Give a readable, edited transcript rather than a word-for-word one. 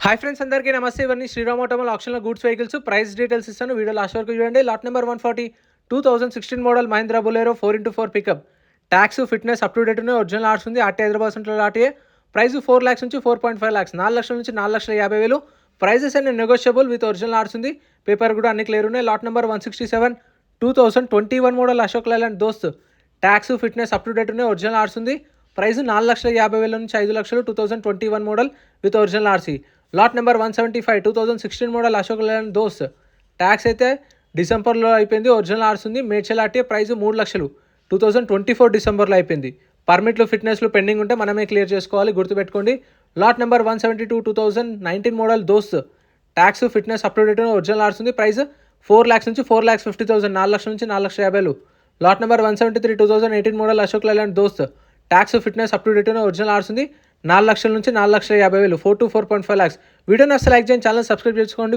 Hi friends, అందరికీ నమస్తే. ఇవన్నీ శ్రీరామ్ ఆటోమొబైల్ ఆక్షన్లో గూడ్స్ వెహికల్స్ ప్రైస్ డీటెయిల్స్ ఇస్తాను. వీడియో లాస్ట్ వరకు చూడండి. Lot number 140 2016 model Mahindra Bolero 4x4 pickup. Tax fitness up to date ఉన్నాయి. ఒరిజినల్ ఆర్ట్స్ ఉంది. RT Hyderabad RTA. Price 4 lakhs నుంచి 4.5 lakhs, 4 లక్షల నుంచి 4,50,000. ప్రైజెస్ అన్ని నెగోషియబుల్ విత్ ఒరిజినల్ ఆర్ట్స్ ఉంది. పేపర్ కూడా అన్ని క్లియర్ ఉన్నాయి. Lot number 167 2021 model Ashok Leyland Dost. Tax fitness up to date ఉన్నాయి. ఒరిజినల్ ఆర్ట్స్ ఉంది. ప్రైస్ 4,50,000 నుంచి 5 లక్షలు. 2021 model with original RC. Lot number 175 2016 model Ashok Leyland Dost. Tax అయితే డిసెంబర్లో అయిపోయింది. ఒరిజినల్ ఆర్ట్స్ ఉంది. మేడ్చల్ ఆర్టీఏ. ప్రైస్ 3 లక్షలు. 2024 డిసెంబర్లో అయిపోయింది. పర్మిట్లు ఫిట్నెస్లు పెండింగ్ ఉంటే మనమే క్లియర్ చేసుకోవాలి, గుర్తుపెట్టుకోండి. Lot number 172 2019 model Dost. Tax fitness up to date original ఆర్ట్స్ ఉంది. ప్రైస్ 4 lakhs నుంచి 4,50,000, 4 లక్షల నుంచి 4,50,000. Lot number 173 2018 model Ashok Leyland Dost. Tax fitness up to date original ఆర్ట్స్ ఉంది. 4 లక్షల నుంచి 4,50,000, 4 to 4.5 lakhs. వీడియోని అసలు లైక్ చేయండి, ఛానల్ సబ్స్క్రైబ్ చేసుకోండి.